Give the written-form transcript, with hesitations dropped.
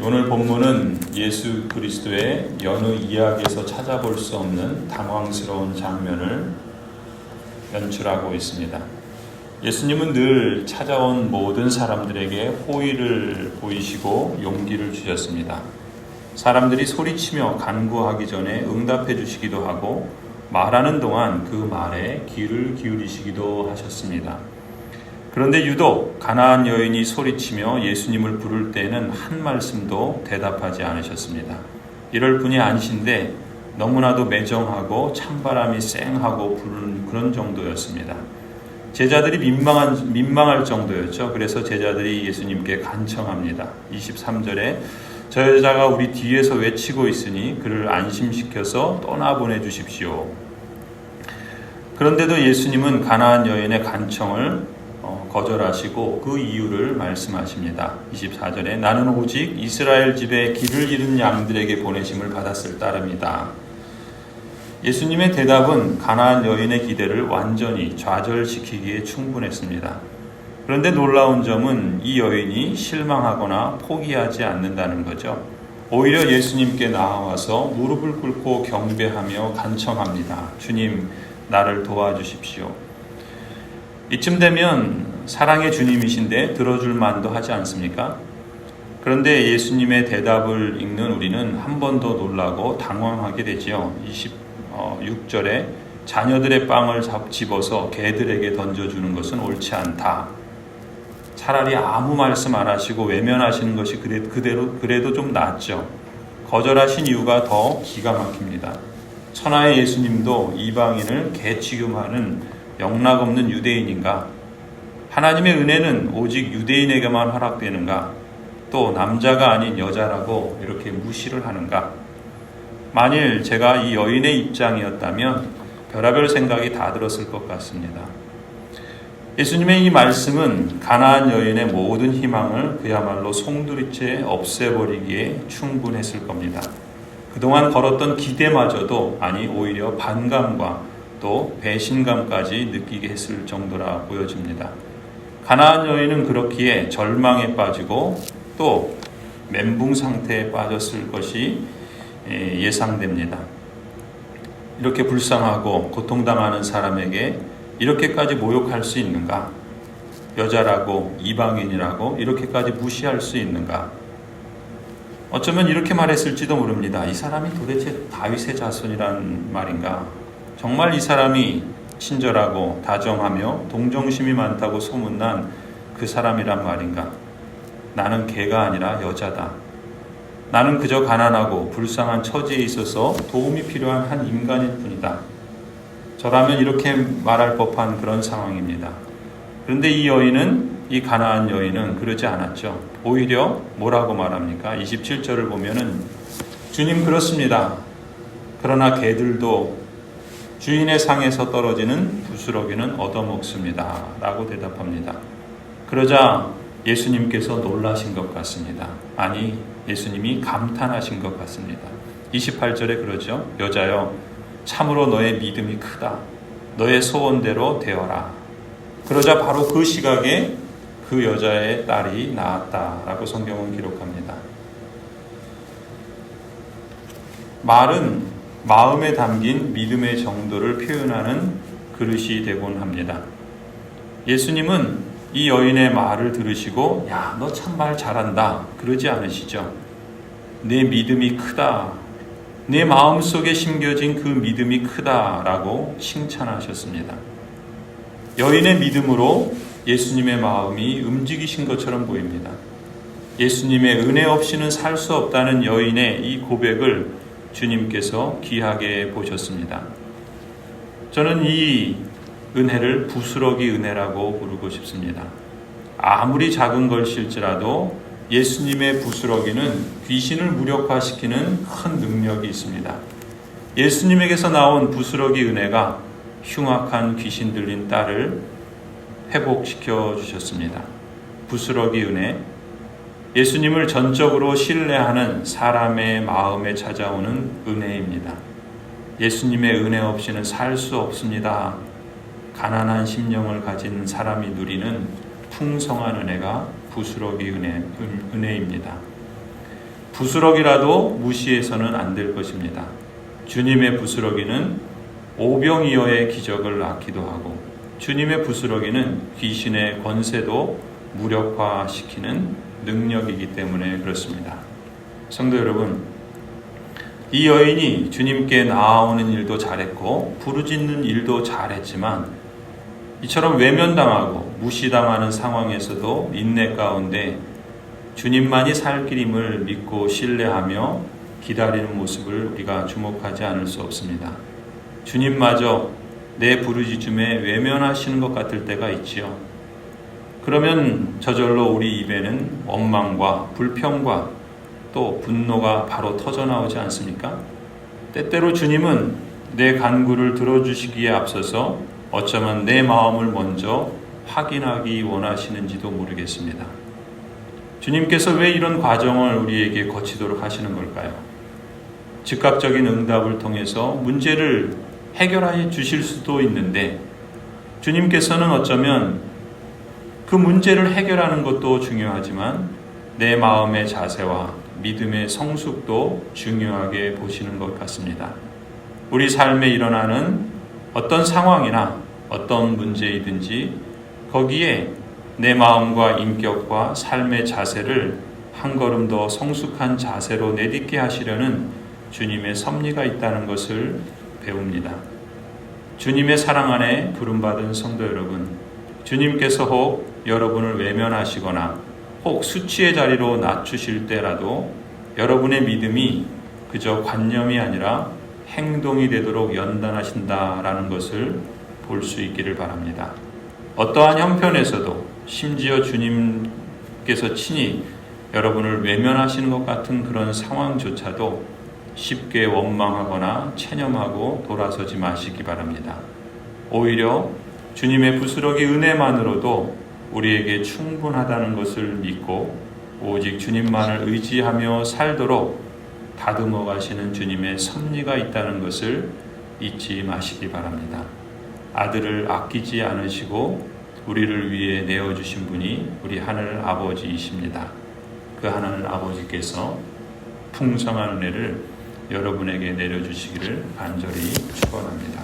오늘 본문은 예수 그리스도의 여느 이야기에서 찾아볼 수 없는 당황스러운 장면을 연출하고 있습니다. 예수님은 늘 찾아온 모든 사람들에게 호의를 보이시고 용기를 주셨습니다. 사람들이 소리치며 간구하기 전에 응답해 주시기도 하고 말하는 동안 그 말에 귀를 기울이시기도 하셨습니다. 그런데 유독 가나안 여인이 소리치며 예수님을 부를 때에는 한 말씀도 대답하지 않으셨습니다. 이럴 분이 아니신데 너무나도 매정하고 찬바람이 쌩하고 부는 그런 정도였습니다. 제자들이 민망할 정도였죠. 그래서 제자들이 예수님께 간청합니다. 23절에 저 여자가 우리 뒤에서 외치고 있으니 그를 안심시켜서 떠나보내 주십시오. 그런데도 예수님은 가나안 여인의 간청을 거절하시고 그 이유를 말씀하십니다. 24절에 나는 오직 이스라엘 집에 길을 잃은 양들에게 보내심을 받았을 따름이다. 예수님의 대답은 가나안 여인의 기대를 완전히 좌절시키기에 충분했습니다. 그런데 놀라운 점은 이 여인이 실망하거나 포기하지 않는다는 거죠. 오히려 예수님께 나아와서 무릎을 꿇고 경배하며 간청합니다. 주님, 나를 도와주십시오. 이쯤 되면 사랑의 주님이신데 들어줄 만도 하지 않습니까? 그런데 예수님의 대답을 읽는 우리는 한 번 더 놀라고 당황하게 되지요. 26절에 자녀들의 빵을 집어서 개들에게 던져주는 것은 옳지 않다. 차라리 아무 말씀 안 하시고 외면하시는 것이 그래도 좀 낫죠. 거절하신 이유가 더 기가 막힙니다. 천하의 예수님도 이방인을 개 취급하는 영락없는 유대인인가? 하나님의 은혜는 오직 유대인에게만 허락되는가? 또 남자가 아닌 여자라고 이렇게 무시를 하는가? 만일 제가 이 여인의 입장이었다면 별의별 생각이 다 들었을 것 같습니다. 예수님의 이 말씀은 가나안 여인의 모든 희망을 그야말로 송두리째 없애버리기에 충분했을 겁니다. 그동안 걸었던 기대마저도 아니 오히려 반감과 또 배신감까지 느끼게 했을 정도라 보여집니다. 가나안 여인은 그렇기에 절망에 빠지고 또 멘붕 상태에 빠졌을 것이 예상됩니다. 이렇게 불쌍하고 고통당하는 사람에게 이렇게까지 모욕할 수 있는가? 여자라고 이방인이라고 이렇게까지 무시할 수 있는가? 어쩌면 이렇게 말했을지도 모릅니다. 이 사람이 도대체 다윗의 자손이란 말인가? 정말 이 사람이 친절하고 다정하며 동정심이 많다고 소문난 그 사람이란 말인가? 나는 개가 아니라 여자다. 나는 그저 가난하고 불쌍한 처지에 있어서 도움이 필요한 한 인간일 뿐이다. 저라면 이렇게 말할 법한 그런 상황입니다. 그런데 이 가나안 여인은 그러지 않았죠. 오히려 뭐라고 말합니까? 27절을 보면은 주님 그렇습니다. 그러나 개들도 주인의 상에서 떨어지는 부스러기는 얻어먹습니다. 라고 대답합니다. 그러자 예수님께서 놀라신 것 같습니다. 아니, 예수님이 감탄하신 것 같습니다. 28절에 그러죠. 여자여, 참으로 너의 믿음이 크다. 너의 소원대로 되어라. 그러자 바로 그 시각에 그 여자의 딸이 낳았다라고 성경은 기록합니다. 말은 마음에 담긴 믿음의 정도를 표현하는 그릇이 되곤 합니다. 예수님은 이 여인의 말을 들으시고 야, 너 참 말 잘한다 그러지 않으시죠. 내 믿음이 크다. 내 마음속에 심겨진 그 믿음이 크다라고 칭찬하셨습니다. 여인의 믿음으로 예수님의 마음이 움직이신 것처럼 보입니다. 예수님의 은혜 없이는 살 수 없다는 여인의 이 고백을 주님께서 귀하게 보셨습니다. 저는 이 은혜를 부스러기 은혜라고 부르고 싶습니다. 아무리 작은 것일지라도 예수님의 부스러기는 귀신을 무력화시키는 큰 능력이 있습니다. 예수님에게서 나온 부스러기 은혜가 흉악한 귀신 들린 딸을 회복시켜 주셨습니다. 부스러기 은혜, 예수님을 전적으로 신뢰하는 사람의 마음에 찾아오는 은혜입니다. 예수님의 은혜 없이는 살 수 없습니다. 가난한 심령을 가진 사람이 누리는 풍성한 은혜가 부스러기 은혜입니다. 부스러기라도 무시해서는 안 될 것입니다. 주님의 부스러기는 오병이어의 기적을 낳기도 하고 주님의 부스러기는 귀신의 권세도 무력화시키는 능력이기 때문에 그렇습니다. 성도 여러분, 이 여인이 주님께 나아오는 일도 잘했고 부르짖는 일도 잘했지만 이처럼 외면당하고 무시당하는 상황에서도 인내 가운데 주님만이 살 길임을 믿고 신뢰하며 기다리는 모습을 우리가 주목하지 않을 수 없습니다. 주님마저 내 부르짖음에 외면하시는 것 같을 때가 있지요. 그러면 저절로 우리 입에는 원망과 불평과 또 분노가 바로 터져나오지 않습니까? 때때로 주님은 내 간구를 들어주시기에 앞서서 어쩌면 내 마음을 먼저 확인하기 원하시는지도 모르겠습니다. 주님께서 왜 이런 과정을 우리에게 거치도록 하시는 걸까요? 즉각적인 응답을 통해서 문제를 해결해 주실 수도 있는데 주님께서는 어쩌면 그 문제를 해결하는 것도 중요하지만 내 마음의 자세와 믿음의 성숙도 중요하게 보시는 것 같습니다. 우리 삶에 일어나는 어떤 상황이나 어떤 문제이든지 거기에 내 마음과 인격과 삶의 자세를 한 걸음 더 성숙한 자세로 내딛게 하시려는 주님의 섭리가 있다는 것을 배웁니다. 주님의 사랑 안에 부름받은 성도 여러분, 주님께서 혹 여러분을 외면하시거나 혹 수치의 자리로 낮추실 때라도 여러분의 믿음이 그저 관념이 아니라 행동이 되도록 연단하신다라는 것을 볼 수 있기를 바랍니다. 어떠한 형편에서도 심지어 주님께서 친히 여러분을 외면하시는 것 같은 그런 상황조차도 쉽게 원망하거나 체념하고 돌아서지 마시기 바랍니다. 오히려 주님의 부스러기 은혜만으로도 우리에게 충분하다는 것을 믿고 오직 주님만을 의지하며 살도록 다듬어 가시는 주님의 섭리가 있다는 것을 잊지 마시기 바랍니다. 아들을 아끼지 않으시고 우리를 위해 내어주신 분이 우리 하늘 아버지이십니다. 그 하늘 아버지께서 풍성한 은혜를 여러분에게 내려주시기를 간절히 축원합니다.